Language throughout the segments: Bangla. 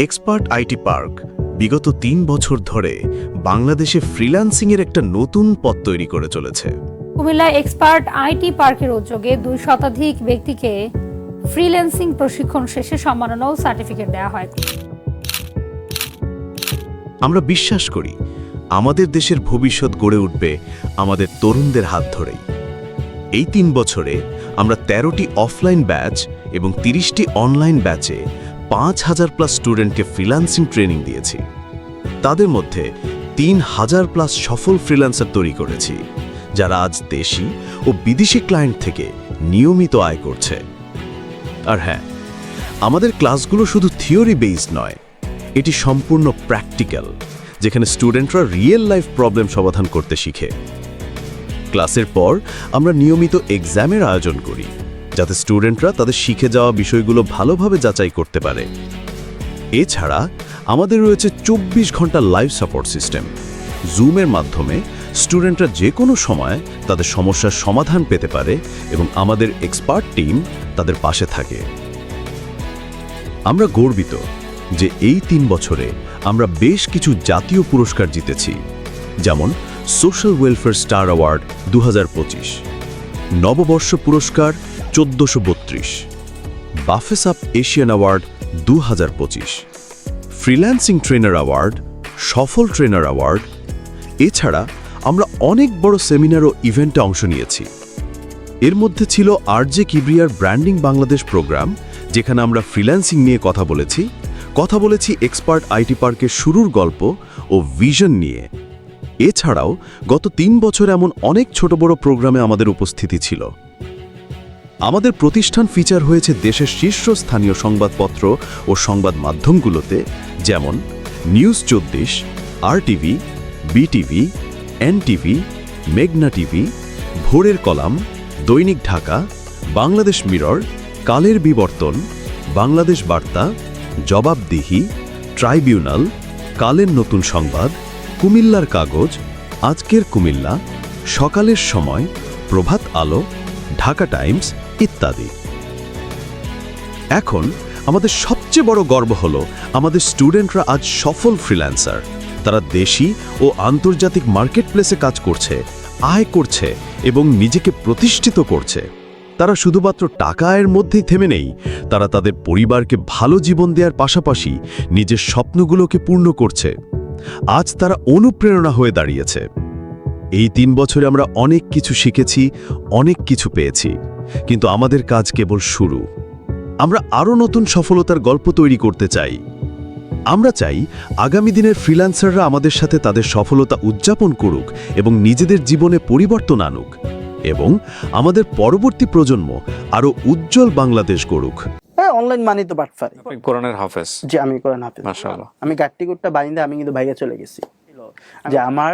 এক্সপার্ট আইটি পার্ক বিগত ৩ বছর ধরে বাংলাদেশে ফ্রিল্যান্সিংয়ের একটা নতুন পথ তৈরি করে চলেছে। কুমিল্লা এক্সপার্ট আইটি পার্কের উদ্যোগে ২ শতাধিক ব্যক্তিকে ফ্রিল্যান্সিং প্রশিক্ষণ শেষে সম্মাননা ও সার্টিফিকেট দেওয়া হয়। আমরা বিশ্বাস করি আমাদের দেশের ভবিষ্যৎ গড়ে উঠবে আমাদের তরুণদের হাত ধরেই। এই ৩ বছরে আমরা ১৩টি অফলাইন ব্যাচ এবং ৩০টি অনলাইন ব্যাচে ৫,০০০+ স্টুডেন্টকে ফ্রিল্যান্সিং ট্রেনিং দিয়েছি। তাদের মধ্যে ৩,০০০+ সফল ফ্রিল্যান্সার তৈরি করেছি, যারা আজ দেশি ও বিদেশি ক্লায়েন্ট থেকে নিয়মিত আয় করছে। আর হ্যাঁ, আমাদের ক্লাসগুলো শুধু থিওরি বেসড নয়, এটি সম্পূর্ণ প্র্যাকটিক্যাল, যেখানে স্টুডেন্টরা রিয়েল লাইফ প্রবলেম সমাধান করতে শিখে। ক্লাসের পর আমরা নিয়মিত এক্সামের আয়োজন করি, যাতে স্টুডেন্টরা তাদের শিখে যাওয়া বিষয়গুলো ভালোভাবে যাচাই করতে পারে। এছাড়া আমাদের রয়েছে ২৪ ঘন্টা লাইভ সাপোর্ট সিস্টেম। জুমের মাধ্যমে স্টুডেন্টরা যে কোনো সময় তাদের সমস্যার সমাধান পেতে পারে এবং আমাদের এক্সপার্ট টিম তাদের পাশে থাকে। আমরা গর্বিত যে এই ৩ বছরে আমরা বেশ কিছু জাতীয় পুরস্কার জিতেছি, যেমন সোশ্যাল ওয়েলফেয়ার স্টার অ্যাওয়ার্ড ২০২৫, নববর্ষ পুরস্কার ১৪৩২, বাফেস আপ Asian award ২০২৫, freelancing trainer award, সফল ট্রেনার অ্যাওয়ার্ড। এছাড়া আমরা অনেক বড় সেমিনার ও ইভেন্টে অংশ নিয়েছি। এর মধ্যে ছিল আরজে কিবরিয়ার ব্র্যান্ডিং বাংলাদেশ প্রোগ্রাম, যেখানে আমরা ফ্রিল্যান্সিং নিয়ে কথা বলেছি এক্সপার্ট আইটি পার্কের শুরুর গল্প ও ভিশন নিয়ে। এছাড়াও গত ৩ বছর এমন অনেক ছোট বড় প্রোগ্রামে আমাদের উপস্থিতি ছিল। আমাদের প্রতিষ্ঠান ফিচার হয়েছে দেশের শীর্ষস্থানীয় সংবাদপত্র ও সংবাদ মাধ্যমগুলোতে, যেমন নিউজ ২৪, RTV, BTV, NTV, মেঘনা টিভি, ভোরের কলাম, দৈনিক ঢাকা, বাংলাদেশ মিরর, কালের বিবর্তন, বাংলাদেশ বার্তা, জবাবদিহি, ট্রাইব্যুনাল, কালের নতুন সংবাদ, কুমিল্লার কাগজ, আজকের কুমিল্লা, সকালের সময়, প্রভাত আলো, ঢাকা টাইমস ইত্যাদি। এখন আমাদের সবচেয়ে বড় গর্ব হলো আমাদের স্টুডেন্টরা আজ সফল ফ্রিল্যান্সার। তারা দেশি ও আন্তর্জাতিক মার্কেটপ্লেসে কাজ করছে, আয় করছে এবং নিজেকে প্রতিষ্ঠিত করছে। তারা শুধুমাত্র টাকা আয়ের মধ্যেই থেমে নেই, তারা তাদের পরিবারকে ভালো জীবন দেওয়ার পাশাপাশি নিজের স্বপ্নগুলোকে পূর্ণ করছে। আজ তারা অনুপ্রেরণা হয়ে দাঁড়িয়েছে। এই ৩ বছরে আমরা অনেক কিছু শিখেছি, অনেক কিছু পেয়েছি, কিন্তু আমাদের কাজ কেবল শুরু। আমরা আরও নতুন সফলতার গল্প তৈরি করতে চাই। আমরা চাই আগামী দিনের ফ্রিল্যান্সাররা আমাদের সাথে তাদের সফলতা উদযাপন করুক এবং নিজেদের জীবনে পরিবর্তন আনুক, এবং আমাদের পরবর্তী প্রজন্ম আরও উজ্জ্বল বাংলাদেশ গড়ুক। অনলাইন মানি তো বাটফারি। আপনি কোরআনের হাফেজ? জি, আমি কোরআন হাফেজ। মাশাআল্লাহ। আমি গাট্টিকুটটা বানিয়ে আমি কিন্তু ভাইয়া চলে গেছি যে আমার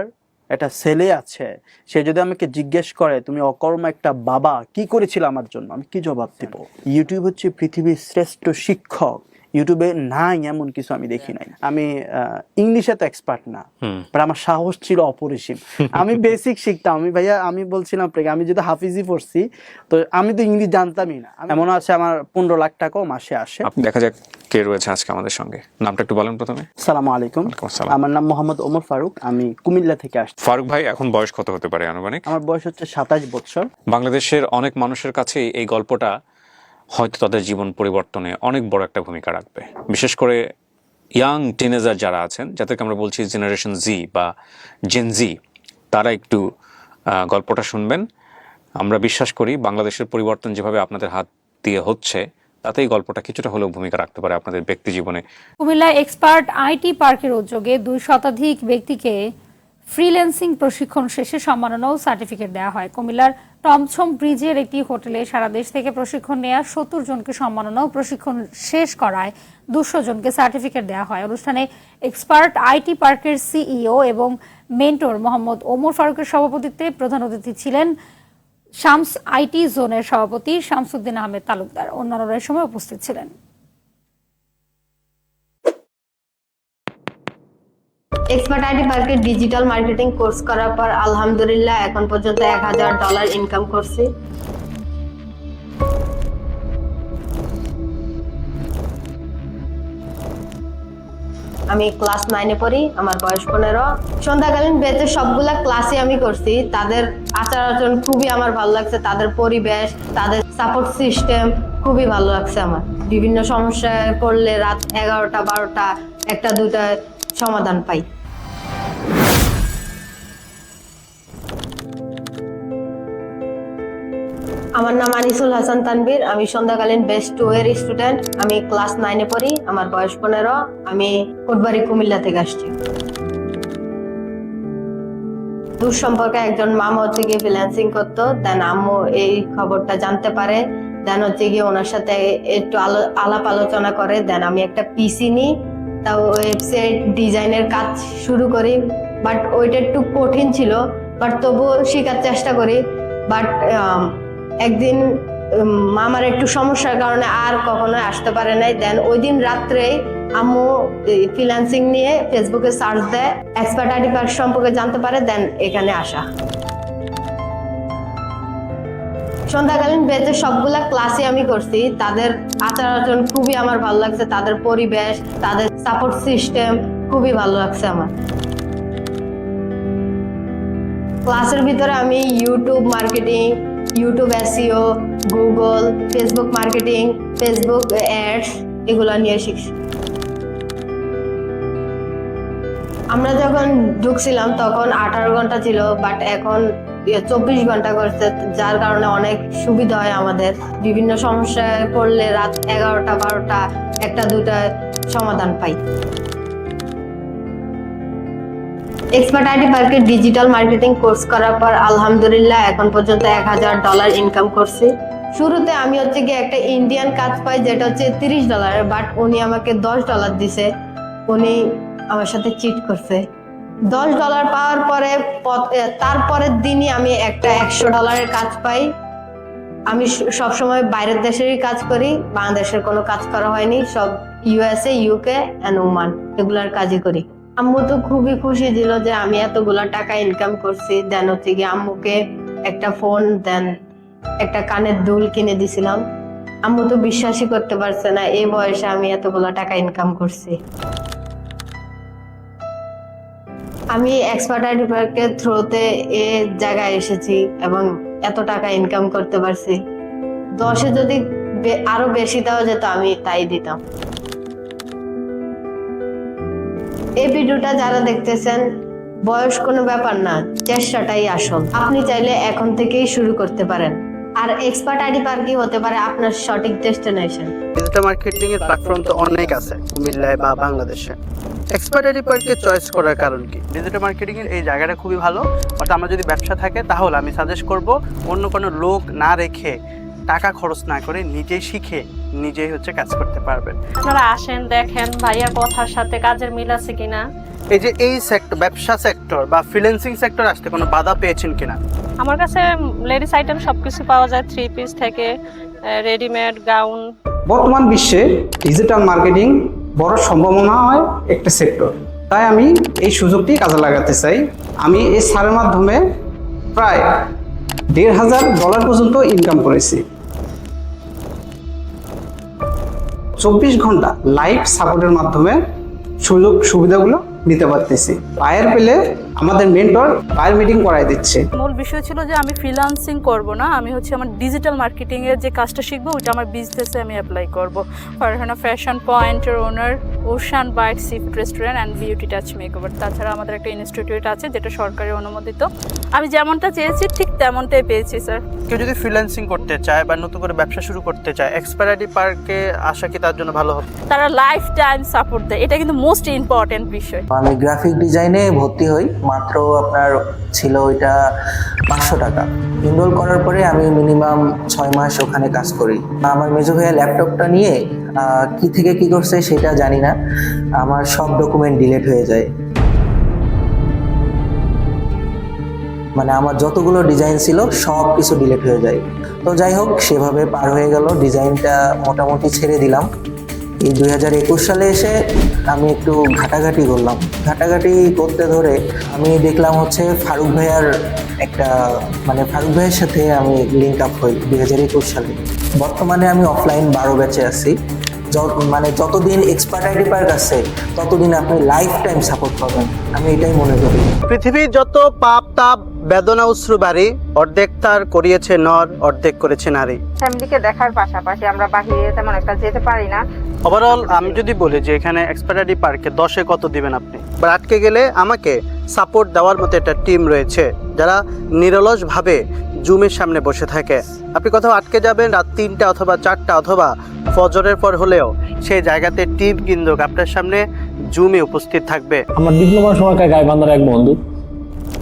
একটা ছেলে আছে, সে যদি আমাকে জিজ্ঞেস করে তুমি অকর্ম একটা বাবা কি করেছিল আমার জন্য, আমি কি জবাব দেব? ইউটিউব হচ্ছে পৃথিবীর শ্রেষ্ঠ শিক্ষক। ইউটিউবে নাই এমন কিছু আমি দেখি নাই। আমি ইংলিশে তো এক্সপার্ট না, বাট আমার সাহস ছিল অপরিসীম। আমি বেসিক শিখতাম। আমি বলছিলাম আপনাকে, আমি যেহেতু হাফিজি পড়ছি, তো আমি তো ইংলিশ জানতামই না। এমন আছে আমার ১৫ লাখ টাকাও মাসে আসে। দেখা যাক কে রয়েছে আজকে আমাদের সঙ্গে। নামটা একটু বলেন প্রথমে। আসসালামু আলাইকুম। আমার নাম মোহাম্মদ ওমর ফারুক, আমি কুমিল্লা থেকে আসছি। ফারুক ভাই, এখন বয়স কত হতে পারে আনুমানিক? আমার বয়স হচ্ছে ২৭ বছর। বাংলাদেশের অনেক মানুষের কাছে এই গল্পটা হয়তো তাদের জীবন পরিবর্তনে অনেক বড় একটা ভূমিকা রাখবে। বিশেষ করে ইয়াং টিনেজার যারা আছেন, যাদেরকে আমরা বলছি জেনারেশন জি বা জেন জি, তারা একটু গল্পটা শুনবেন। আমরা বিশ্বাস করি বাংলাদেশের পরিবর্তন যেভাবে আপনাদের হাত দিয়ে হচ্ছে, তাতে এই গল্পটা কিছুটা হলেও ভূমিকা রাখতে পারে আপনাদের ব্যক্তি জীবনে। কুমিল্লা এক্সপার্ট আইটি পার্কের উদ্যোগে ২ শতাধিক ব্যক্তিকে ফ্রিল্যান্সিং প্রশিক্ষণ শেষে সম্মাননা ও সার্টিফিকেট দেওয়া হয়। কুমিল্লার টমছম ব্রিজের একটি হোটেলে সারা দেশ থেকে প্রশিক্ষণ নেওয়া ৭০ জনকে সম্মাননা ও প্রশিক্ষণ শেষ করায় ২০০ জনকে সার্টিফিকেট দেওয়া হয়। অনুষ্ঠানে এক্সপার্ট আইটি পার্কের সিইও এবং মেন্টর মোহাম্মদ ওমর ফারুকের সভাপতিত্বে প্রধান অতিথি ছিলেন শামস আইটি জোনের সভাপতি শামসুদ্দিন আহমেদ তালুকদার। অন্যান্যরা এ সময় উপস্থিত ছিলেন। এক্সপার্ট আইটি পার্কের ডিজিটাল মার্কেটিং কোর্স করার পর আলহামদুলিল্লাহ এখন পর্যন্ত $১,০০০ ইনকাম করছি। আমি ক্লাস 9-এ পড়ি, আমার বয়স 15। সন্ধ্যাকালীন ব্যাচের সবগুলা ক্লাসই আমি করছি। তাদের আচার আচরণ খুবই আমার ভালো লাগছে, তাদের পরিবেশ, তাদের সাপোর্ট সিস্টেম খুবই ভালো লাগছে আমার। বিভিন্ন সমস্যায় পড়লে রাত 11টা 12টা 1টা 2টায় সমাধান পাই। আমার নাম আনিসুল হাসান তানভীর, আমি সন্ধ্যাকালীন ব্যাচ 2 এর স্টুডেন্ট। আমি ক্লাস 9-এ পড়ি, আমার বয়স 15। আমি কোটবাড়ি কুমিল্লা থেকে আসছি। দূর সম্পর্কে একজন মামা হচ্ছে গিয়ে ফ্রিল্যান্সিং করতো, দেন আম্মু এই খবরটা জানতে পারে, দেন হচ্ছে গিয়ে ওনার সাথে একটু আলাপ আলোচনা করে, দেন আমি একটা পিসি নিই, তা ওয়েবসাইট ডিজাইনের কাজ শুরু করি। বাট ওইটা একটু কঠিন ছিল, বাট তবুও শেখার চেষ্টা করি। বাট একদিন মামার একটু সমস্যার কারণে আর কখনো আসতে পারে নাই। দেন ওই দিন রাত্রেই আম্মু ফ্রিল্যান্সিং নিয়ে ফেসবুকে সার্চ দেয়, এক্সপার্ট আইটি পার্ক সম্পর্কে জানতে পারে, দেন এখানে আসা। সন্ধ্যাকালীন ব্যাচের সবগুলা ক্লাসই আমি করছি। তাদের আচার আচরণ খুবই আমার ভালো লাগছে, তাদের পরিবেশ, তাদের সাপোর্ট সিস্টেম খুবই ভালো লাগছে আমার। ক্লাসের ভিতরে আমি YouTube marketing, YouTube SEO, Google, Facebook marketing, Facebook ads এগুলো নিয়ে শিখছি। আমরা যখন ঢুকছিলাম তখন 18 ঘন্টা ছিল, বাট এখন 24 ঘন্টা করছে, যার কারণে অনেক সুবিধা হয় আমাদের। বিভিন্ন সমস্যায় পড়লে রাত 11টা 12টা 1টা 2টায় সমাধান পাই। এক্সপার্ট আইটি পার্কে ডিজিটাল মার্কেটিং কোর্স করার পর আলহামদুলিল্লাহ এখন পর্যন্ত $1000 ইনকাম করছি। শুরুতে আমি হচ্ছে গিয়ে একটা ইন্ডিয়ান কাজ পাই, যেটা হচ্ছে $30, বাট উনি আমাকে $10 দিছে। উনি আমার সাথে চিট করছে। $10 পাওয়ার পরে তারপরের দিনই আমি একটা $100 কাজ পাই। আমি সবসময় বাইরের দেশেরই কাজ করি, বাংলাদেশের কোনো কাজ করা হয়নি, সব USA, UK এন্ড ওমান এগুলার কাজই করি। আম্মু তো খুবই খুশি ছিল যে আমি এতগুলা টাকা ইনকাম করছি। দেন হচ্ছে গিয়ে আম্মুকে একটা ফোন, দেন একটা কানের দুল কিনে দিছিলাম। আম্মু তো বিশ্বাসই করতে পারছে না এই বয়সে আমি এতগুলা টাকা ইনকাম করছি। আমি এক্সপার্ট আইটি পার্কের থ্রুতে এ জায়গায় এসেছি এবং এত টাকা ইনকাম করতে পারছি। 10-এ যদি আরো বেশি দেওয়া যেত আমি তাই দিতাম। এই ভিডিওটা যারা দেখতেছেন, বয়স কোনো ব্যাপার না, চেষ্টাটাই আসল। আপনি চাইলে এখন থেকেই শুরু করতে পারেন, আর এক্সপার্ট আইটি পার্কই হতে পারে আপনার সঠিক ডেস্টিনেশন। ডিজিটাল মার্কেটিং এর প্ল্যাটফর্ম তো অনেক আছে কুমিল্লায় বা বাংলাদেশে। এক্সপার্ট আইটি পার্কে চয়েস করার কারণ কি? ডিজিটাল মার্কেটিং এর এই জায়গাটা খুবই ভালো। অর্থাৎ আমার যদি ব্যবসা থাকে তাহলে আমি সাজেস্ট করব অন্য কোনো লোক না রেখে, টাকা খরচ না করে নিজেই শিখে নিজেই হচ্ছে কাজ করতে পারবেন। আপনারা আসেন, দেখেন ভাইয়ার কথার সাথে কাজের মিল আছে কিনা। এই যে এই সেক্টর, ব্যবসা সেক্টর বা ফ্রিল্যান্সিং সেক্টর আসতে কোনো বাধা পেয়েছেন কিনা? আমার কাছে লেডিস আইটেম সবকিছু পাওয়া যায়, 3 পিস থেকে রেডিমেড গাউন। বর্তমান বিশ্বে ডিজিটাল মার্কেটিং বড় সম্ভাবনা হয় একটা সেক্টর, তাই আমি এই সুযোগটি কাজে লাগাতে চাই। আমি এই সারের মাধ্যমে প্রায় $1500 পর্যন্ত ইনকাম করেছি। 24 ঘন্টা লাইভ সাপোর্টের মাধ্যমে সুযোগ সুবিধাগুলো নিতে পারতেছি। বায়ার পেলে আমাদের মেন্টর বায়ার মিটিং করাই দিচ্ছে। মূল বিষয় ছিল যে আমি ফ্রিল্যান্সিং করব না, আমি হচ্ছে আমার ডিজিটাল মার্কেটিং এর যে কাজটা শিখবো ওটা আমার বিজনেসে আমি অ্যাপ্লাই করব। ফারহানা ফ্যাশন পয়েন্টের owner, ocean bite seafood restaurant and beauty touch makeover. তাছাড়া আমাদের একটা ইনস্টিটিউট আছে যেটা সরকারি অনুমোদিত। আমি যেমনটা চেয়েছি ঠিক তেমনটাই পেয়েছি স্যার। কেউ যদি ফ্রিল্যান্সিং করতে চায় বা নতুন করে ব্যবসা শুরু করতে চায়, এক্সপার্ট আইটি পার্কে আসা কি তার জন্য ভালো হবে? তারা লাইফ টাইম সাপোর্ট দেয়, এটা কিন্তু মোস্ট ইম্পর্টেন্ট বিষয়। আমি গ্রাফিক ডিজাইনে ভর্তি হই, মাত্র আপনার ছিল ওইটা 500 টাকা। এনরোল করার পরে আমি মিনিমাম 6 মাস ওখানে কাজ করি। আমার মেজো ভাইয়া ল্যাপটপটা নিয়ে কি থেকে কি করছে সেটা জানি না, আমার সব ডকুমেন্ট ডিলিট হয়ে যায়। মানে আমার যতগুলো ডিজাইন ছিল সব কিছু ডিলিট হয়ে যায়। তো যাই হোক, সেভাবে পার হয়ে গেল, ডিজাইনটা মোটামুটি ছেড়ে দিলাম। এই 2021 সালে এসে আমি একটু ঘাটাঘাটি করলাম। ঘাটাঘাটি করতে ধরে আমি দেখলাম হচ্ছে ফারুক ভাইয়ার ফারুক ভাইয়ের সাথে আমি লিঙ্ক আপ হই 2021 সালে। বর্তমানে আমি অফলাইন 12 ব্যাচে আছি। মানে যতদিন এক্সপার্ট আইটি পার্ক আছে ততদিন আপনি লাইফ টাইম সাপোর্ট পাবেন, আমি এটাই মনে করি। পৃথিবীর যত পাপ তাপ বেদনা অশ্রু বাড়ি, অর্ধেক তার করিয়েছে নর, অর্ধেক করেছে নারী। ফ্যামিলিকে দেখার পাশাপাশি আমরা বাহিরে তেমন একটা যেতে পারি না। ওভারঅল আমি যদি বলি যে এখানে এক্সপার্ট আইটি পার্কে 10-এ কত দিবেন আপনি? বা আটকে গেলে আমাকে সাপোর্ট দেওয়ার মতো একটা টিম রয়েছে যারা নিরলসভাবে জুমের সামনে বসে থাকে। আপনি কোথাও আটকে যাবেন রাত 3টা অথবা 4টা অথবা ফজরের পর হলেও সেই জায়গাতে টিম কিন্তু আপনার সামনে জুমে উপস্থিত থাকবে। আমার ডিপ্লোমার সময়কার গাইবান্ধার এক বন্ধু,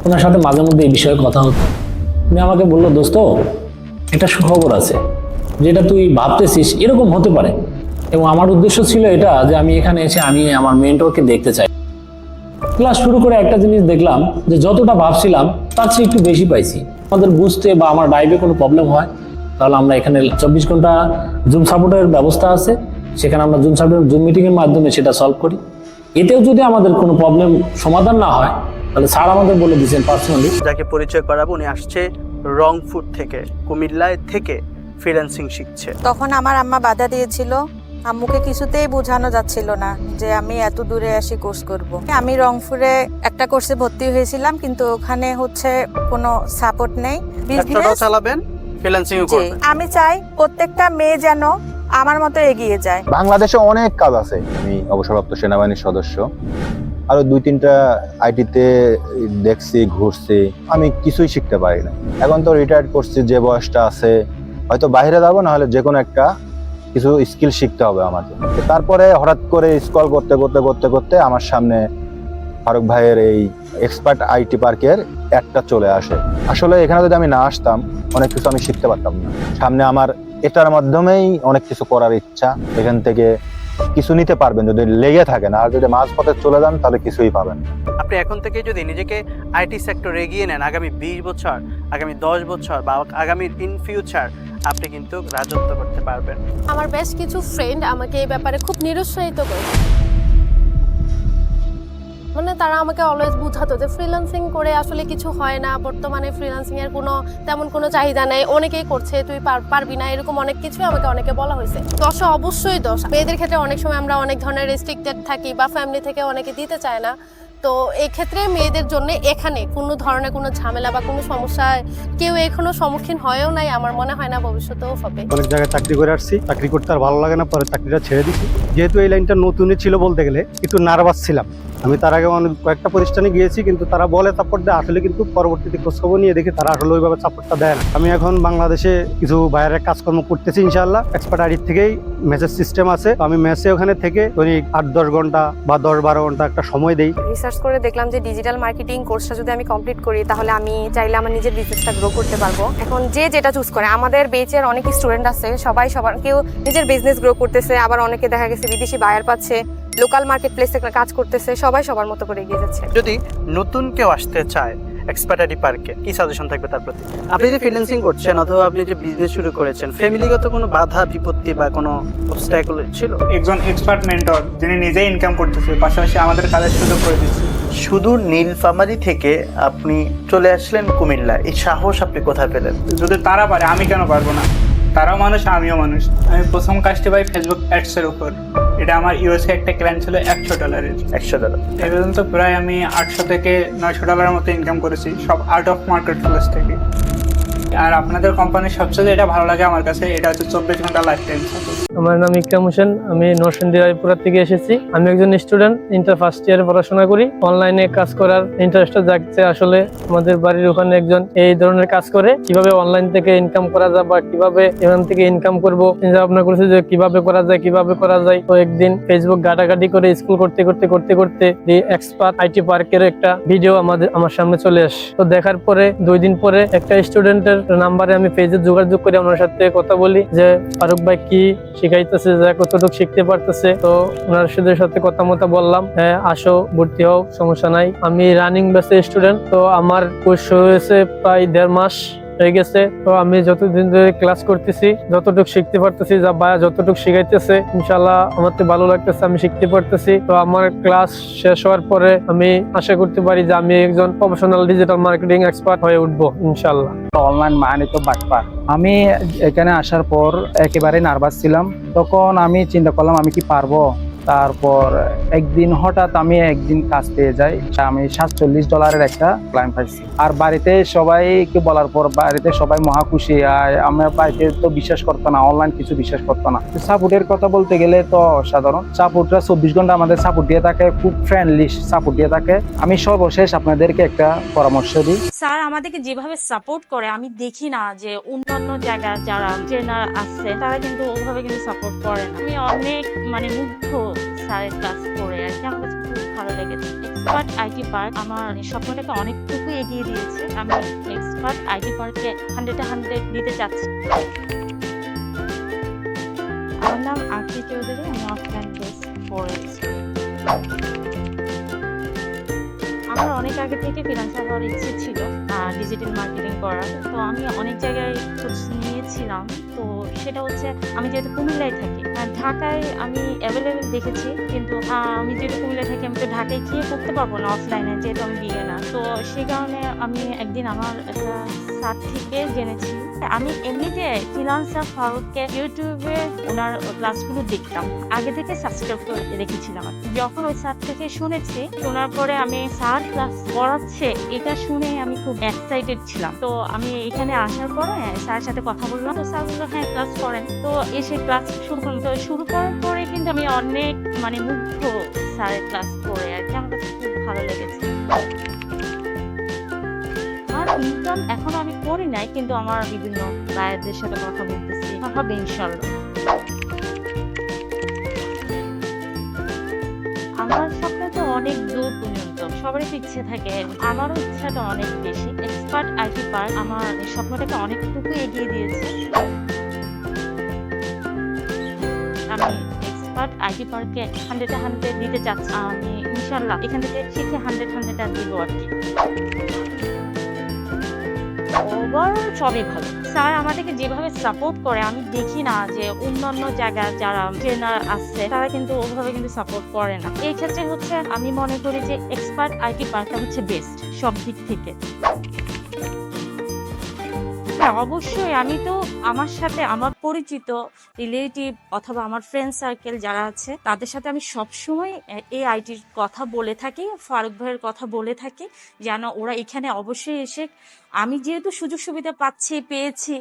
ওনার সাথে মাঝে মধ্যে এই বিষয়ে কথা হতো। উনি আমাকে বললো, দোস্ত একটা সুখবর আছে, যেটা তুই ভাবতেছিস এরকম হতে পারে। এবং আমার উদ্দেশ্য ছিল এটা যে আমি এখানে এসে আমি আমার মেন্টরকে দেখতে চাই। ক্লাস শুরু করে একটা জিনিস দেখলাম যে যতটা ভাবছিলাম তার চেয়ে একটু বেশি পাইছি। আমাদের বুঝতে বা আমার ড্রাইভে কোনো প্রবলেম হয় তাহলে আমরা এখানে 24 ঘন্টা জুম সাপোর্টের ব্যবস্থা আছে, সেখানে আমরা জুম মিটিংয়ের মাধ্যমে সেটা সলভ করি। এতেও যদি আমাদের কোনো প্রবলেম সমাধান না হয় তাহলে স্যার আমাদের বলে দিয়েছেন পার্সোনালি। যাকে পরিচয় করাবো উনি আসছে রংপুর থেকে, কুমিল্লায় থেকে ফ্রিল্যান্সিং শিখছে। তখন আমার আম্মা বাধা দিয়েছিল, আম্মুকে কিছুতেই বোঝানো যাচ্ছিল না যে আমি এত দূরে আসি কোর্স করব। আমি রংপুরে একটা কোর্সে ভর্তি হয়েছিলাম, কিন্তু ওখানে হচ্ছে কোনো সাপোর্ট নেই। বিজনেস চালাবেন, ফ্রিল্যান্সিং করবেন। আমি চাই প্রত্যেকটা মেয়ে যেন আমার মতো এগিয়ে যায়। বাংলাদেশে অনেক কাজ আছে। আমি অবসরপ্রাপ্ত সেনাবাহিনীর সদস্য, আরো 2-3টা আইটিতে দেখছি, ঘুরছি, আমি কিছুই শিখতে পারি না। এখন তো রিটায়ার্ড করছি, যে বয়সটা আছে হয়তো বাইরে যাবো, না হলে যে কোনো একটা কিছু স্কিল শিখতে হবে আমার জন্য। তারপরে হঠাৎ করে স্ক্রল করতে করতে করতে করতে আমার সামনে ফারুক ভাইয়ের এই এক্সপার্ট আইটি পার্কের একটা চলে আসে। আসলে এখানে যদি আমি না আসতাম অনেক কিছু আমি শিখতে পারতাম না। সামনে আমার এটার মাধ্যমেই অনেক কিছু করার ইচ্ছা। এখান থেকে কিছু নিতে পারবেন যদি লেগে থাকেন, আর যদি মাঝপথে চলে যান তাহলে কিছুই পাবেন। আপনি এখন থেকে যদি নিজেকে আইটি সেক্টরে এগিয়ে নেন, আগামী 20 বছর, আগামী 10 বছর বা আগামী ইন ফিউচার আপনি কিন্তু রাজত্ব করতে পারবেন। আমার বেশ কিছু ফ্রেন্ড আমাকে এই ব্যাপারে খুব নিরুৎসাহিত করে, মানে তারা আমাকে অলওয়েজ বুঝাতো যে ফ্রিল্যান্সিং করে আসলে কিছু হয় না, বর্তমানে ফ্রিল্যান্সিং এর তেমন কোনো চাহিদা নেই, অনেকেই করছে, তুই পারবি না, এরকম অনেক কিছু আমাকে অনেকে বলা হয়েছে। দশে অবশ্যই 10। মেয়েদের ক্ষেত্রে অনেক সময় আমরা অনেক ধরনের রেস্ট্রিক্টেড থাকি বা ফ্যামিলি থেকে অনেকে দিতে চায় না। তো এই ক্ষেত্রে মেয়েদের জন্য এখানে কোনো ধরনের কোনো ঝামেলা বা কোনো সমস্যায় কেউ এখনো সম্মুখীন হয়েও নাই, আমার মনে হয় না ভবিষ্যতেও হবে। অনেক জায়গায় চাকরি করে আসছি, চাকরি করতে আর ভালো লাগে না, পরে চাকরিটা ছেড়ে দিচ্ছি। যেহেতু এই লাইনটা নতুনই ছিল, বলতে গেলে একটু নার্ভাস ছিলাম। আমি তার আগে অনেক কয়েকটা প্রতিষ্ঠানে গিয়েছি, কিন্তু তারা বলে সাপোর্ট দেয়, আসলে কিন্তু পরবর্তীতে খোঁজখবর নিয়ে দেখি তারা আসলে ওইভাবে সাপোর্টটা দেয় না। আমি এখন বাংলাদেশে কিছু বাইরের কাজকর্ম করতেছি ইনশাআল্লাহ। এক্সপার্ট আইডির থেকেই মেসেজ সিস্টেম আছে, আমি মেসে ওখানে থেকে 8-10 ঘন্টা বা 10-12 ঘন্টা একটা সময় দেই। রিসার্চ করে দেখলাম যে ডিজিটাল মার্কেটিং কোর্সটা যদি আমি কমপ্লিট করি তাহলে আমি চাইলে আমার নিজের বিজনেসটা গ্রো করতে পারবো। এখন যে যেটা চুজ করে, আমাদের বেচের অনেক স্টুডেন্ট আছে, সবাই সবার, কেউ নিজের বিজনেস গ্রো করতেছে, আবার অনেকে দেখা গেছে বিদেশি বায়ার পাচ্ছে, লোকাল মার্কেট প্লেসে কাজ করতেছে, সবাই সবার মতো করে এগিয়ে যাচ্ছে। যদি নতুন কেউ আসতে চায় এক্সপার্ট আইটি পার্কে, কি সাজেশন থাকবে তার প্রতি? আপনি যে ফ্রিল্যান্সিং করছেন অথবা আপনি যে বিজনেস শুরু করেছেন, ফ্যামিলিগত কোনো বাধা বিপত্তি বা কোনো অবস্ট্যাকল ছিল? একজন এক্সপার্ট মেন্টর যিনি নিজেই ইনকাম করতেছে, পাশাপাশি আমাদের কাজের সুযোগ করে দিচ্ছে। শুধু নীলফামারী থেকে আপনি চলে আসলেন কুমিল্লা, এই সাহস আপনি কোথায় পেলেন? যদি তারা পারে আমি কেন পারবো না? তারাও মানুষ, আমিও মানুষ। আমি প্রথম কাজটি পাই ফেসবুক অ্যাডসের উপর। এটা আমার ইউএসএ একটা ক্লায়েন্ট ছিল $100। $100 এই পর্যন্ত প্রায় আমি $800 থেকে $900 মতো ইনকাম করেছি, সব আউট অফ মার্কেট প্লেস থেকে। আর আপনাদের কোম্পানির সবচেয়ে এটা ভালো লাগে আমার কাছে, এটা হচ্ছে 24 ঘন্টা লাইফ টাইম সাপোর্ট। আমার নাম ইকরাম হোসেন, আমি নরসিংদী রায়পুরা থেকে এসেছি। আমি একজন স্টুডেন্ট, ইন্টার ফার্স্ট ইয়ারে পড়াশোনা করি। অনলাইনে কাজ করার ইন্টারেস্টটা জাগছে। আসলে আমাদের বাড়ির ওখানে একজন এই ধরনের কাজ করে, কিভাবে অনলাইন থেকে ইনকাম করা যায় বা কিভাবে এখান থেকে ইনকাম করবো চিন্তা ভাবনা করেছি যে কিভাবে করা যায়। তো একদিন ফেসবুক ঘাটাঘাটি করে স্কুল করতে দি এক্সপার্ট আইটি পার্কের একটা ভিডিও আমার সামনে চলে আসে। তো দেখার পরে 2 দিন পরে একটা স্টুডেন্টের নাম্বারে আমি পেজে যোগাযোগ করে ওনার সাথে কথা বলি যে ফারুক ভাই কি শিখাইতেছে, যা কতটুকু শিখতে পারতেছে। তো ওনার সাথে কথা মতো বললাম, হ্যাঁ আসো, ভর্তি হও, সমস্যা নাই। আমি রানিং ব্যাচের স্টুডেন্ট, তো আমার কোর্স হয়েছে প্রায় 1.5 মাস। হয়ে গেছে। তো আমি যতদিন ধরে ক্লাস করতেছি, যতটুকু শিখতে পারতেছি, যা ভাইয়া যতটুকু শিখাইতেছে, ইনশাল্লাহ আমার তো ভালো লাগতেছে, আমি শিখতে পারতেছি। তো আমার ক্লাস শেষ হওয়ার পরে আমি আশা করতে পারি যে আমি একজন প্রফেশনাল ডিজিটাল মার্কেটিং এক্সপার্ট হয়ে উঠবো ইনশাল্লাহ। অনলাইন মানে তো বাটপার। আমি এখানে আসার পর একেবারে নার্ভাস ছিলাম। তখন আমি চিন্তা করলাম আমি কি পারবো। তারপর একদিন হঠাৎ আমি কাজ পেয়ে যাই। আমি $47 একটা ক্লায়েন্ট পাইছি। আর বাড়িতে সবাইকে বলার পর বাড়িতে সবাই মহা খুশি। আর আমার বাড়িতে তো বিশ্বাস করতো না, অনলাইন কিছু বিশ্বাস করতো না। সাপোর্টের কথা বলতে গেলে তো সাধারণ সাপোর্টরা 24 ঘন্টা আমাদের সাপোর্ট দিয়ে থাকে, খুব ফ্রেন্ডলি সাপোর্ট দিয়ে থাকে। আমি সর্বশেষ আপনাদেরকে একটা পরামর্শ দিই, স্যার আমাদেরকে যেভাবে সাপোর্ট করে আমি দেখি না যে অন্যান্য জায়গায় যারা ট্রেনার আছে তারা কিন্তু ওভাবে কিন্তু সাপোর্ট করে না। আমি অনেক মুগ্ধ স্যারের ক্লাস করে আর কি, আমার কাছে খুব ভালো লেগেছে। এক্সপার্ট আইটি পার্ক আমার স্বপ্নটাকে অনেকটুকু এগিয়ে দিয়েছে। আমি এক্সপার্ট আইটি পার্কে 100 দিতে চাচ্ছি। আমার নাম আঁকি চৌধুরী, আমি অফলাইন কোর্স 4 আমার অনেক আগে থেকে ফ্রিল্যান্সার হওয়ার ইচ্ছে ছিল, ডিজিটাল মার্কেটিং করার। তো আমি অনেক জায়গায় খোঁজ নিয়েছিলাম। তো সেটা হচ্ছে আমি যেহেতু কুমিল্লায় থাকি, ঢাকায় আমি অ্যাভেলেবেল দেখেছি, কিন্তু আমি যেহেতু কুমিল্লায় থাকি আমি তো ঢাকায় গিয়ে করতে পারবো না অফলাইনে, যেহেতু আমি বিগিনার। তো সেই কারণে আমি একদিন আমার একটা স্যার থেকে জেনেছি। আমি এমনিতে ফ্রিল্যান্সার ফারুককে ইউটিউবে ওনার ক্লাসগুলো দেখতাম, আগে থেকে সাবস্ক্রাইব করে রেখেছিলাম। যখন ওই স্যার থেকে শুনেছি, শোনার পরে আমি স্যার ক্লাস করাচ্ছে এটা শুনে আমি খুব এক্সাইটেড ছিলাম। তো আমি এখানে আসার পরে স্যারের সাথে কথা বললাম। তো স্যার বললো হ্যাঁ ক্লাস করেন। তো এসে ক্লাস শুরু করলাম। তো শুরু করার পরে কিন্তু আমি অনেক মুগ্ধ স্যারের ক্লাস করে আর কি, আমার কাছে খুব ভালো লেগেছে। আর ইনকাম এখনো আমি করি নাই, কিন্তু আমার বিভিন্ন ক্লায়েন্টদের সাথে কথা বলতেছি, হবে ইনশাল্লাহ। আমার স্বপ্নটা অনেক দূর পর্যন্ত, সবারই ইচ্ছে থাকে, আমারও ইচ্ছাটা অনেক বেশি। এক্সপার্ট আইটি পার্ক আমার স্বপ্নটাকে অনেকটুকু এগিয়ে দিয়েছে। আমি এক্সপার্ট আইটি পার্কে 100 দিতে চাচ্ছি। আমি ইনশাল্লাহ এখান থেকে শিখে 100 দিব আর কি। ওভারঅল সবই ভালো। স্যার আমাদেরকে যেভাবে সাপোর্ট করে আমি দেখি না যে অন্যান্য জায়গায় যারা ট্রেনার আছে তারা কিন্তু ওভাবে কিন্তু সাপোর্ট করে না। এই ক্ষেত্রে হচ্ছে আমি মনে করি যে এক্সপার্ট আইটি পার্কটা হচ্ছে বেস্ট সব দিক থেকে। হ্যাঁ অবশ্যই, আমি তো আমার সাথে আমার পরিচিত রিলেটিভ অথবা আমার ফ্রেন্ড সার্কেল যারা আছে তাদের সাথে আমি সবসময় এই আইটির কথা বলে থাকি, ফারুক ভাইয়ের কথা বলে থাকি, যেন ওরা এখানে অবশ্যই এসে, আমি যেহেতু সুযোগ সুবিধা পেয়েছি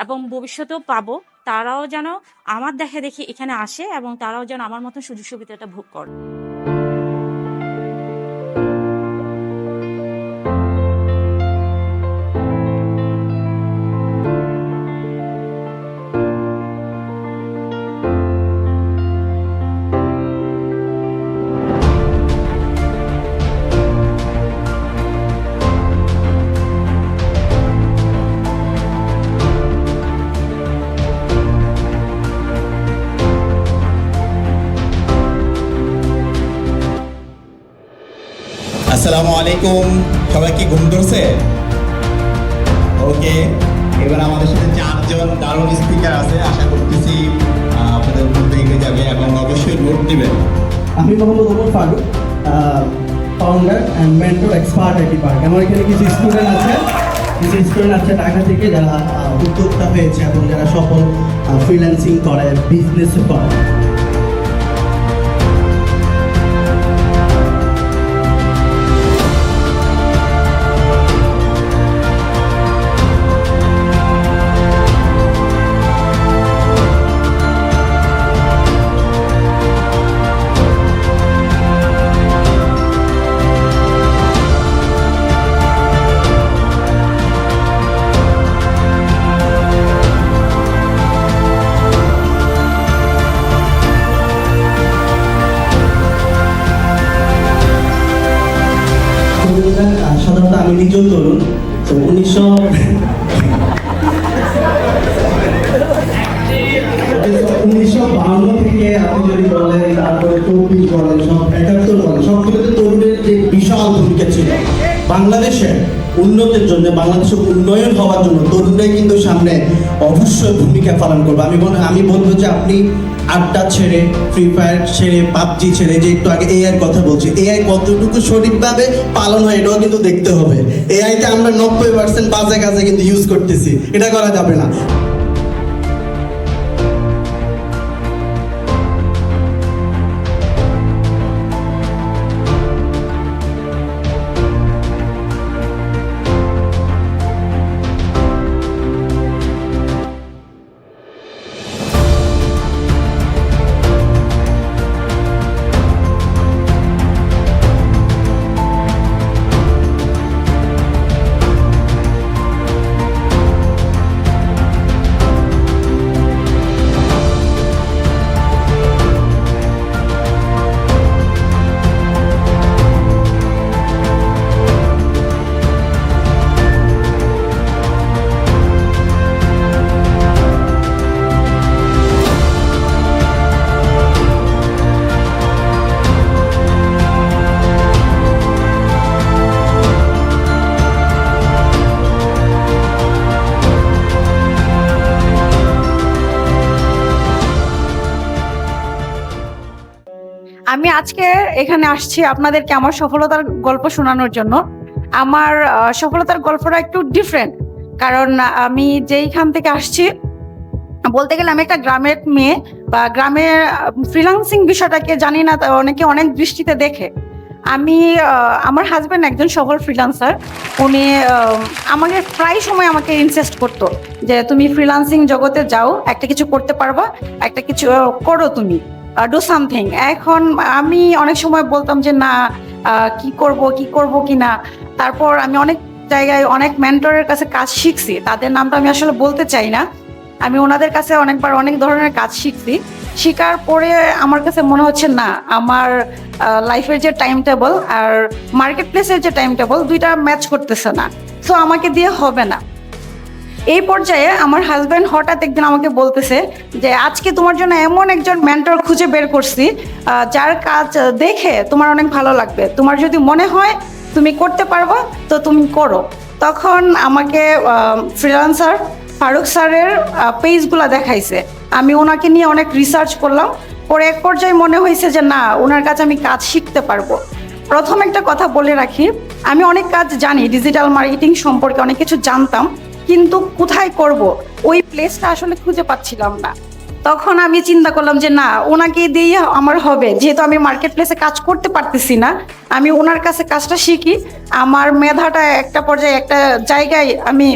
এবং ভবিষ্যতেও পাবো, তারাও যেন আমার দেখা দেখি এখানে আসে এবং তারাও যেন আমার মতন সুযোগ সুবিধাটা ভোগ করে। আসসালামু আলাইকুম, সবাই কি ঘুম ধরছে? ওকে, এবার আমাদের সাথে 4 জন দারুণ স্পিকার আছে, আশা করতেছি আপনাদের ঘুম ভেঙে যাবে এবং অবশ্যই নোট নেবেন। আমি Mohammad Omar Farooq, founder and mentor expert IT park. আমার এখানে কিছু স্টুডেন্ট আছে ঢাকা থেকে যারা উদ্যোক্তা হয়েছে এবং যারা সফল ফ্রিল্যান্সিং করে, বিজনেস করে। সাধারণত আমি নিজেও তরুণ, তো 1952 থেকে আপনি যদি বলেন, তারপরে 24 বলেন, সব 71 বলেন, সবগুলোতে তরুণের যে বিশাল ভূমিকা ছিল বাংলাদেশে। উন্নতির জন্য, বাংলাদেশের উন্নয়ন হওয়ার জন্য তরুণরাই কিন্তু সামনে অবশ্যই ভূমিকা পালন করবে। আমি বলবো যে আপনি আড্ডা ছেড়ে, ফ্রি ফায়ার ছেড়ে, পাবজি ছেড়ে, যে একটু আগে এআই এর কথা বলছি, এআই কতটুকু সঠিকভাবে পালন হয় এটাও কিন্তু দেখতে হবে। এআইতে আমরা 90% বাজে কাজে কিন্তু ইউজ করতেছি, এটা করা যাবে না। আমি আজকে এখানে আসছি আপনাদেরকে আমার সফলতার গল্প শোনানোর জন্য। আমার সফলতার গল্পটা একটু ডিফারেন্ট, কারণ আমি যেইখান থেকে আসছি, বলতে গেলে আমি একটা গ্রামের মেয়ে, বা গ্রামের ফ্রিল্যান্সিং বিষয়টাকে জানি না, অনেকে অনেক দৃষ্টিতে দেখে। আমার হাজবেন্ড একজন সফল ফ্রিল্যান্সার। উনি আমাকে প্রায় সময় আমাকে ইনসিস্ট করতো যে তুমি ফ্রিল্যান্সিং জগতে যাও, একটা কিছু করতে পারবা, একটা কিছু করো, তুমি ডু সামথিং। এখন আমি অনেক সময় বলতাম যে না, কি করব কি না। তারপর আমি অনেক জায়গায় অনেক মেন্টরের কাছে কাজ শিখছি, তাদের নামটা আমি আসলে বলতে চাই না। আমি ওনাদের কাছে অনেকবার অনেক ধরনের কাজ শিখছি। শেখার পরে আমার কাছে মনে হচ্ছে না, আমার লাইফের যে টাইম টেবল আর মার্কেট প্লেসের যে টাইম টেবল, দুইটা ম্যাচ করতেছে না, সো আমাকে দিয়ে হবে না। এই পর্যায়ে আমার হাজব্যান্ড হঠাৎ একদিন আমাকে বলতেছে যে আজকে তোমার জন্য এমন একজন মেন্টর খুঁজে বের করছি, যার কাজ দেখে তোমার অনেক ভালো লাগবে, তোমার যদি মনে হয় তুমি করতে পারবা তো তুমি করো। তখন আমাকে ফ্রিল্যান্সার ফারুক স্যারের পেজগুলো দেখাইছে। আমি ওনাকে নিয়ে অনেক রিসার্চ করলাম, পরে এক পর্যায়ে মনে হয়েছে যে না, ওনার কাছে আমি কাজ শিখতে পারবো। প্রথম একটা কথা বলে রাখি, আমি অনেক কাজ জানি, ডিজিটাল মার্কেটিং সম্পর্কে অনেক কিছু জানতাম, কিন্তু কোথায় করব ওই প্লেসটা আসলে খুঁজে পাচ্ছিলাম না। তখন আমি চিন্তা করলাম যে না, ওনাকে দিয়ে আমার হবে, যেহেতু আমি মার্কেট প্লেসে কাজ করতে পারতেছি না, আমি ওনার কাছে কাজটা শিখি, আমার মেধাটা একটা পর্যায়ে একটা জায়গায় আমি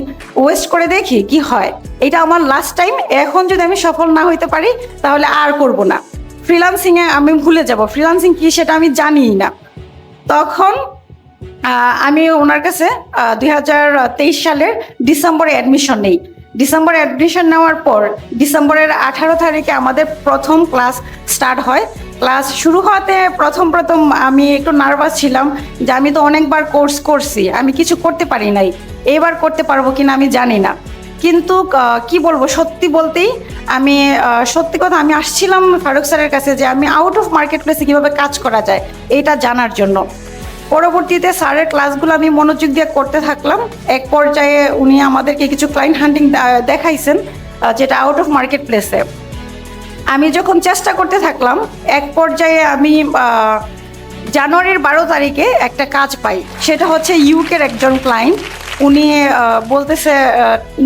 ওয়েস্ট করে দেখি কি হয়। এটা আমার লাস্ট টাইম, এখন যদি আমি সফল না হইতে পারি তাহলে আর করব না। ফ্রিল্যান্সিংয়ে আমি ভুলে যাব, ফ্রিল্যান্সিং কি সেটা আমি জানিই না। তখন আমি ওনার কাছে 2023 সালের ডিসেম্বরে অ্যাডমিশন নেই। ডিসেম্বরে অ্যাডমিশন নেওয়ার পর ডিসেম্বরের 18 তারিখে আমাদের প্রথম ক্লাস স্টার্ট হয়। ক্লাস শুরু হওয়াতে প্রথম আমি একটু নার্ভাস ছিলাম যে আমি তো অনেকবার কোর্স করছি, আমি কিছু করতে পারি নাই, এবার করতে পারবো কিনা আমি জানি না। কিন্তু কি বলবো, সত্যি বলতেই আমি সত্যি কথা, আমি আসছিলাম ফারুক স্যারের কাছে যে আমি আউট অফ মার্কেট প্লেসে কীভাবে কাজ করা যায় এটা জানার জন্য। পরবর্তীতে স্যারের ক্লাসগুলো আমি মনোযোগ দিয়ে করতে থাকলাম। এক পর্যায়ে উনি আমাদেরকে কিছু ক্লায়েন্ট হান্টিং দেখাইছেন, যেটা আউট অফ মার্কেট প্লেসে। আমি যখন চেষ্টা করতে থাকলাম, এক পর্যায়ে আমি জানুয়ারির 12 তারিখে একটা কাজ পাই। সেটা হচ্ছে ইউকের একজন ক্লায়েন্ট। উনি বলতেছে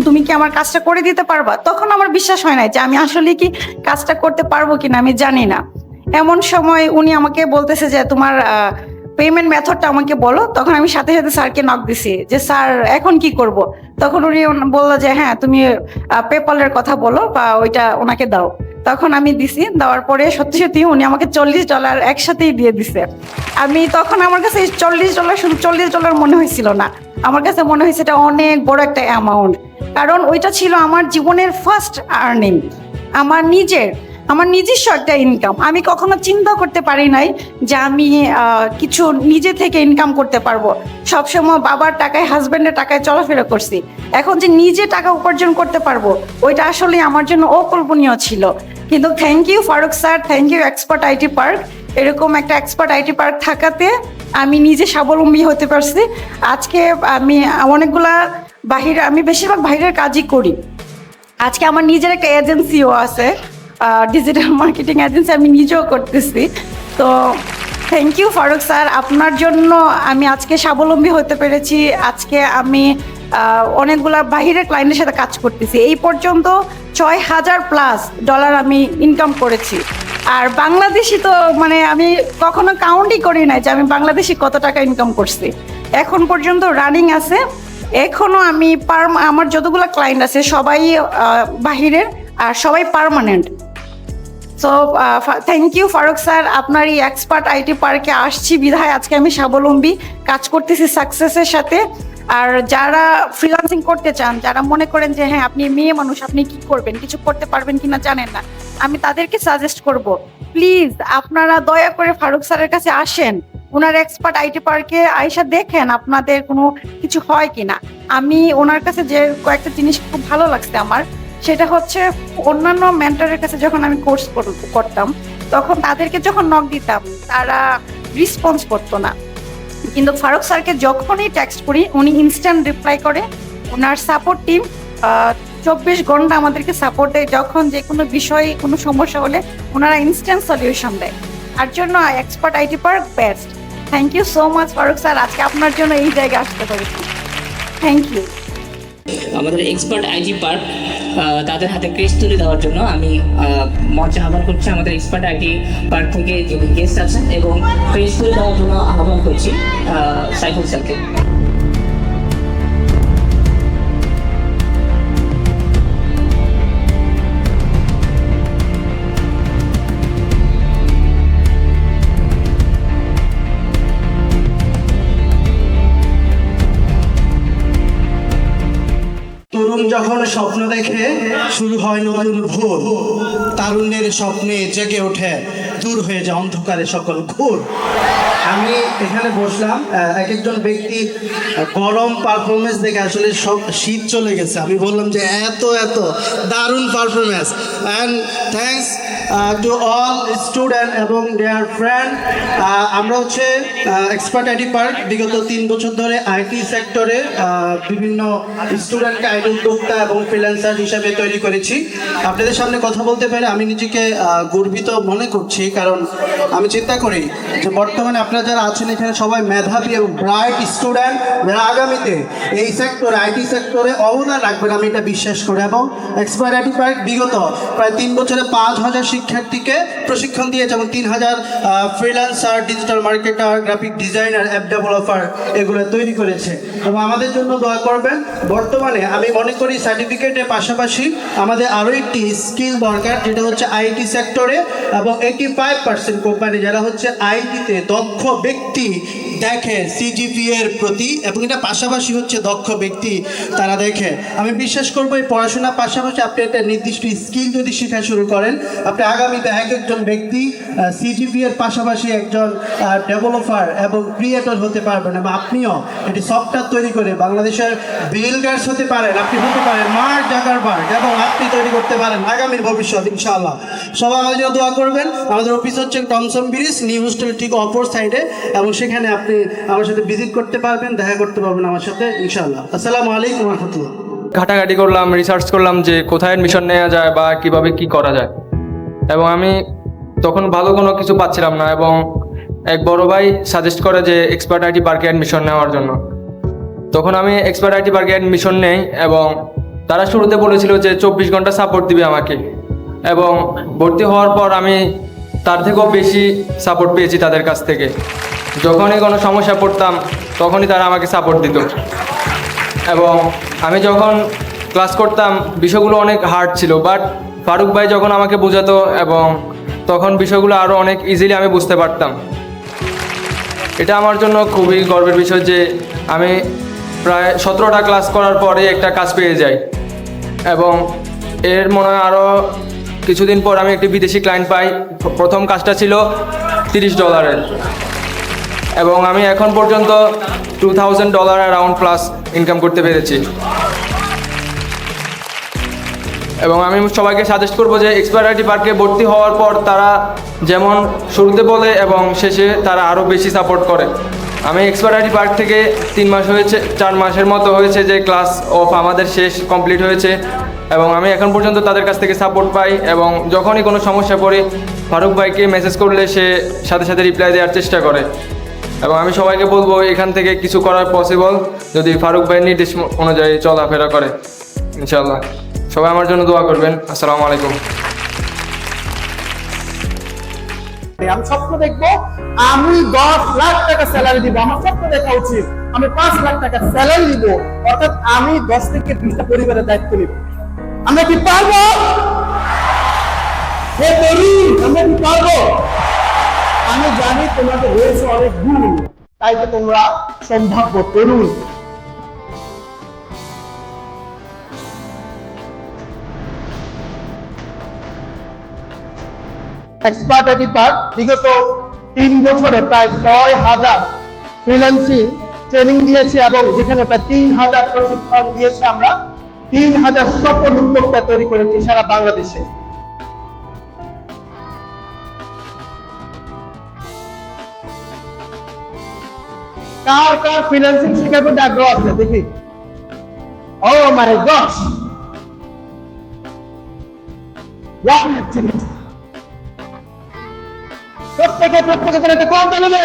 তুমি কি আমার কাজটা করে দিতে পারবা? তখন আমার বিশ্বাস হয় না যে আমি আসলে কি কাজটা করতে পারবো কিনা, আমি জানি না। এমন সময় উনি আমাকে বলতেছে যে তোমার পেমেন্ট মেথডটা আমাকে বলো। তখন আমি সাথে সাথে স্যারকে নক দিছি যে স্যার এখন কি করব। তখন উনি বললো যে হ্যাঁ, তুমি পেপলের কথা বলো বা ওইটা ওনাকে দাও। তখন আমি দিছি, দেওয়ার পরে সত্যি সত্যি উনি আমাকে $40 একসাথেই দিয়ে দিছে। তখন আমার কাছে $40 শুধু $40 মনে হয়েছিল না, আমার কাছে মনে হয়েছে এটা অনেক বড় একটা অ্যামাউন্ট। কারণ ওইটা ছিল আমার জীবনের ফার্স্ট আর্নিং, আমার নিজস্ব একটা ইনকাম। আমি কখনো চিন্তা করতে পারি নাই যে আমি কিছু নিজে থেকে ইনকাম করতে পারবো। সবসময় বাবার টাকায়, হাজব্যান্ডের টাকায় চলাফেরা করছি। এখন যে নিজে টাকা উপার্জন করতে পারবো, ওইটা আসলে আমার জন্য অকল্পনীয় ছিল। কিন্তু thank you Farooq sir, thank you expert IT park. এরকম একটা এক্সপার্ট আইটি পার্ক থাকাতে আমি নিজে স্বাবলম্বী হতে পারছি। আজকে আমি অনেকগুলা আমি বেশিরভাগ বাইরের কাজই করি। আজকে আমার নিজের একটা এজেন্সিও আছে, ডিজিটাল মার্কেটিং এজেন্সি, আমি নিজেও করতেছি। তো থ্যাংক ইউ ফারুক স্যার, আপনার জন্য আমি আজকে স্বাবলম্বী হতে পেরেছি। আজকে আমি অনেকগুলা বাহিরের ক্লায়েন্টের সাথে কাজ করতেছি। এই পর্যন্ত $6,000+ আমি ইনকাম করেছি। আর বাংলাদেশি তো মানে আমি কখনো কাউন্টই করি নাই যে আমি বাংলাদেশি কত টাকা ইনকাম করছি। এখন পর্যন্ত রানিং আছে। এখনো আমি আমার যতগুলো ক্লায়েন্ট আছে সবাই বাহিরের আর সবাই permanent. So thank you Farooq sir, আপনার এই এক্সপার্ট আইটি পার্কে আসছি বিধায় আজকে আমি স্বাবলম্বী কাজ করতেছি সাকসেসের সাথে। আর যারা ফ্রিল্যান্সিং করতে চান, যারা মনে করেন যে হ্যাঁ আপনি মেয়ে মানুষ, আপনি কি করবেন, কিছু করতে পারবেন কিনা জানেন না, আমি তাদেরকে সাজেস্ট করব প্লিজ আপনারা দয়া করে ফারুক স্যারের কাছে আসেন। ওনার এক্সপার্ট আইটি পার্কে আইসা দেখেন আপনাদের কোনো কিছু হয় কিনা। আমি ওনার কাছে যে কয়েকটা জিনিস খুব ভালো লাগছে আমার, সেটা হচ্ছে অন্যান্য মেন্টরের কাছে যখন আমি কোর্স করতাম তখন তাদেরকে যখন নক দিতাম তারা রেসপন্স করতো না, কিন্তু ফারুক স্যারকে যখনই টেক্সট করি উনি ইনস্ট্যান্ট রিপ্লাই করে। ওনার সাপোর্ট টিম 24 ঘন্টা আমাদেরকে সাপোর্ট দেয়। যখন যে কোনো বিষয়ে কোনো সমস্যা হলে ওনারা ইনস্ট্যান্ট সলিউশন দেয়। তার জন্য expert IT park best. Thank you so much Farooq sir, আজকে আপনার জন্য এই জায়গায় আসতে পেরেছি। Thank you. আমাদের এক্সপার্ট আইটি পার্ক তাদের হাতে ক্রেজ তুলে দেওয়ার জন্য আমি মঞ্চে আহ্বান করছি আমাদের এক্সপার্ট আইটি পার্ক থেকে যিনি গেস্ট আছেন এবং ক্রেজ তুলে দেওয়ার জন্য আহ্বান করছি সাইফুল স্যারকে। তরুণ যখন স্বপ্ন দেখে শুরু হয় নতুন ভোর, তারুণ্যের স্বপ্নে জেগে ওঠে, দূর হয়ে যায় অন্ধকারে সকল ঘোর। আমি এখানে বসলাম, এক একজন ব্যক্তি গরম পারফরমেন্স দেখে আসলে সব শীত চলে গেছে। আমি বললাম যে এত দারুণ performance. And thanks to all student এবং দেয়ার ফ্রেন্ড। আমরা হচ্ছে এক্সপার্ট আইটি পার্ক বিগত 3 বছর ধরে আইটি সেক্টরে বিভিন্ন স্টুডেন্টকে আইটি উদ্যোক্তা এবং ফ্রিল্যান্সার হিসাবে তৈরি করেছি। আপনাদের সামনে কথা বলতে পেরে আমি নিজেকে গর্বিত মনে করছি, কারণ আমি চিন্তা করি যে বর্তমানে আপনারা যারা আছেন এখানে সবাই মেধাবী এবং ব্রাইট স্টুডেন্ট, যারা আগামীতে এই সেক্টরে আইটি সেক্টরে অবদান রাখবেন আমি এটা বিশ্বাস করি। এবং এক্সপার্ট আইটি পার্ক বিগত প্রায় 3 বছরে 5,000 শিক্ষার্থীকে প্রশিক্ষণ দিয়েছে এবং 3,000 freelancer, digital marketer, graphic designer, app developer এগুলো তৈরি করেছে। এবং আমাদের জন্য দোয়া করবেন। বর্তমানে আমি মনে করি সার্টিফিকেটের পাশাপাশি আমাদের আরও একটি স্কিল দরকার, যেটা হচ্ছে আইটি সেক্টরে। এবং 85% কোম্পানি যারা হচ্ছে আইটিতে দক্ষ ব্যক্তি দেখে সিজিপিএ এর প্রতি, এবং এটা পাশাপাশি হচ্ছে দক্ষ ব্যক্তি তারা দেখে। আমি বিশ্বাস করবো এই পড়াশোনার পাশাপাশি আপনি একটা নির্দিষ্ট স্কিল যদি শেখা শুরু করেন, আপনি আগামীতে একজন ব্যক্তি সিজিপিএ এর পাশাপাশি একজন ডেভেলপার এবং ক্রিয়েটর হতে পারবেন। এবং আপনিও এটি সফটওয়্যার তৈরি করে বাংলাদেশের বিল গেটস হতে পারেন, আপনি হতে পারেন মার্ক জাকারবার্গ, এবং আপনি তৈরি করতে পারেন আগামীর ভবিষ্যৎ ইনশাআল্লাহ। সবাই আমাদের জন্য দোয়া করবেন। আমাদের অফিস হচ্ছে টমসন ব্রিজ নিউ হোস্টেল ঠিক অপর সাইডে, এবং সেখানে আপনি আমার সাথে ভিজিট করতে পারবেন, দেখা করতে পারবেন আমার সাথে ইনশাআল্লাহ। আসসালামু আলাইকুম ওয়া রাহমাতুল্লাহ। ঘাটাঘাটি করলাম, রিসার্চ করলাম যে কোথায় অ্যাডমিশন নেওয়া যায় বা কিভাবে কি করা যায়, এবং আমি তখন ভালো কোনো কিছু পাচ্ছিলাম না। এবং এক বড় ভাই সাজেস্ট করে যে এক্সপার্ট আইটি পার্কে অ্যাডমিশন নেওয়ার জন্য। তখন আমি এক্সপার্ট আইটি পার্কে অ্যাডমিশন নেই, এবং তারা শুরুতে বলেছিল যে 24 ঘন্টা সাপোর্ট দিবে আমাকে। এবং ভর্তি হওয়ার পর আমি তার থেকেও বেশি সাপোর্ট পেয়েছি তাদের কাছ থেকে। যখনই কোনো সমস্যা পড়তাম তখনই তারা আমাকে সাপোর্ট দিত। এবং আমি যখন ক্লাস করতাম বিষয়গুলো অনেক হার্ড ছিল, বাট ফারুক ভাই যখন আমাকে বোঝাতো এবং তখন বিষয়গুলো আরও অনেক ইজিলি আমি বুঝতে পারতাম। এটা আমার জন্য খুবই গর্বের বিষয় যে আমি প্রায় 17টা ক্লাস করার পরে একটা কাজ পেয়ে যাই। এবং এর মনে হয় আরও কিছুদিন পর আমি একটি বিদেশি ক্লায়েন্ট পাই। প্রথম কাজটা ছিল $30, এবং আমি এখন পর্যন্ত $2,000 অ্যারাউন্ড প্লাস ইনকাম করতে পেরেছি। এবং আমি সবাইকে সাজেস্ট করবো যে এক্সপার্ট আইটি পার্কে ভর্তি হওয়ার পর তারা যেমন শুরুতে বলে এবং শেষে তারা আরও বেশি সাপোর্ট করে। আমি এক্সপার্ট আইটি পার্ক থেকে 3 মাস হয়েছে, 4 মাসের মতো হয়েছে যে ক্লাস অফ আমাদের শেষ কমপ্লিট হয়েছে এবং আমি এখন পর্যন্ত তাদের কাছ থেকে সাপোর্ট পাই এবং যখনই কোনো সমস্যা পড়ি ফারুক ভাইকে মেসেজ করলে সে সাথে সাথে রিপ্লাই দেওয়ার চেষ্টা করে এবং আমি সবাইকে বলবো এখান থেকে কিছু করার পসিবল যদি ফারুক ভাইয়ের নির্দেশ অনুযায়ী চলাফেরা করে। ইনশাআল্লাহ সবাই আমার জন্য দোয়া করবেন। আসসালামু আলাইকুম। আমি স্বপ্ন দেখবো আমি 10 লাখ টাকা স্যালারি দিব, আমার স্বপ্ন দেখা উচিত আমি 5 লাখ টাকা স্যালারি দিব, অর্থাৎ আমি 10 থেকে 20টা পরিবারের দায়িত্ব নিব। আমরা কি পারবো? আমরা কি পারবো? আমি জানি তোমাদের রয়েছে অনেক গুণ, তাই তো তোমরা সম্ভাব্য তরুণ। এক্সপার্ট আইটি পার্ক বিগত 3 বছরে প্রায় 6,000 ফ্রিল্যান্সিং ট্রেনিং দিয়েছে এবং যেখানে প্রায় 3,000 প্রশিক্ষণ দিয়েছে। আমরা 3,000 সফল উদ্যোক্তা তৈরি করেছি সারা বাংলাদেশে। কার কার ফ্রিল্যান্সিং শেখার প্রতি আগ্রহ আছে দেখি? ও মাই গড, প্রত্যেকে করে একটা কম দেবে।